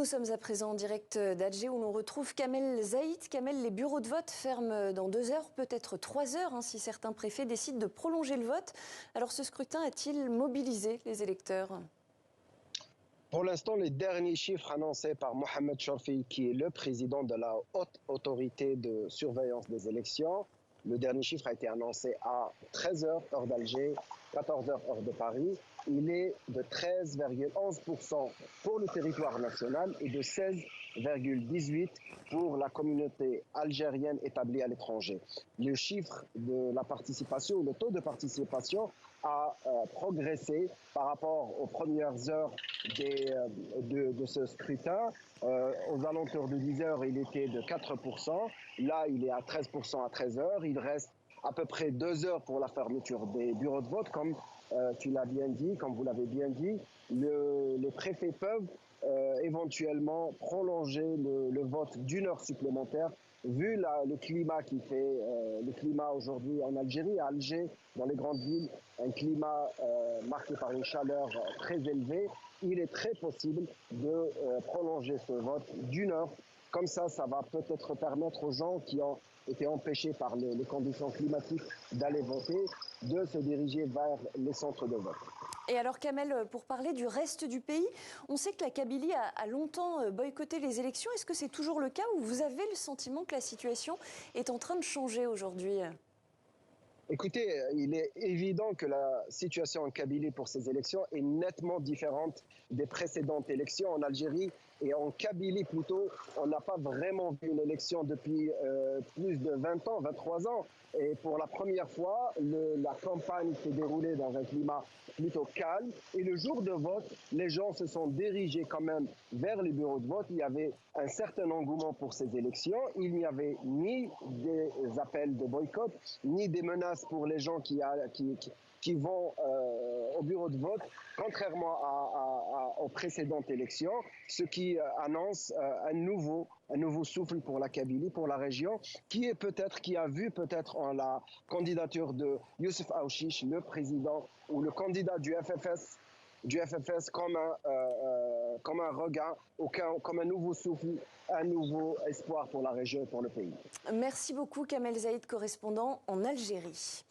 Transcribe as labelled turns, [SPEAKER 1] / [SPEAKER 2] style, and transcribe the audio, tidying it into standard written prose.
[SPEAKER 1] Nous sommes à présent en direct d'Alger où l'on retrouve Kamel Zaïd. Kamel, les bureaux de vote ferment dans 2 heures, peut-être 3 heures, si certains préfets décident de prolonger le vote. Alors ce scrutin a-t-il mobilisé les électeurs ?
[SPEAKER 2] Pour l'instant, les derniers chiffres annoncés par Mohamed Chorfi, qui est le président de la haute autorité de surveillance des élections, le dernier chiffre a été annoncé à 13h, heure d'Alger, 14h, heure de Paris. Il est de 13,11% pour le territoire national et de 16,18% pour la communauté algérienne établie à l'étranger. Le chiffre de la participation, le taux de participation a progressé par rapport aux premières heures de ce scrutin. Aux alentours de 10 heures, il était de 4%. Là, il est à 13% à 13 heures. Il reste à peu près 2 heures pour la fermeture des bureaux de vote. Comme tu l'as bien dit, comme vous l'avez bien dit, les préfets peuvent éventuellement prolonger le vote d'1 heure supplémentaire. Vu le climat qui fait, le climat aujourd'hui en Algérie, à Alger, dans les grandes villes, un climat marqué par une chaleur très élevée, il est très possible de prolonger ce vote d'1 heure. Comme ça va peut-être permettre aux gens qui ont été empêchés par les conditions climatiques d'aller voter, de se diriger vers les centres de vote.
[SPEAKER 1] Et alors Kamel, pour parler du reste du pays, on sait que la Kabylie a longtemps boycotté les élections. Est-ce que c'est toujours le cas ou vous avez le sentiment que la situation est en train de changer aujourd'hui ?
[SPEAKER 2] Écoutez, il est évident que la situation en Kabylie pour ces élections est nettement différente des précédentes élections en Algérie. Et en Kabylie plutôt, on n'a pas vraiment vu une élection depuis plus de 20 ans, 23 ans. Et pour la première fois, la campagne s'est déroulée dans un climat plutôt calme. Et le jour de vote, les gens se sont dirigés quand même vers les bureaux de vote. Il y avait un certain engouement pour ces élections. Il n'y avait ni des appels de boycott, ni des menaces pour les gens qui vont au bureau de vote, contrairement aux précédentes élections, ce qui annonce un nouveau souffle pour la Kabylie, pour la région, qui a vu peut-être en la candidature de Youssef Aouchiche, le président ou le candidat du FFS comme un regain, comme un nouveau souffle, un nouveau espoir pour la région et pour le pays.
[SPEAKER 1] Merci beaucoup Kamel Zaïd, correspondant en Algérie.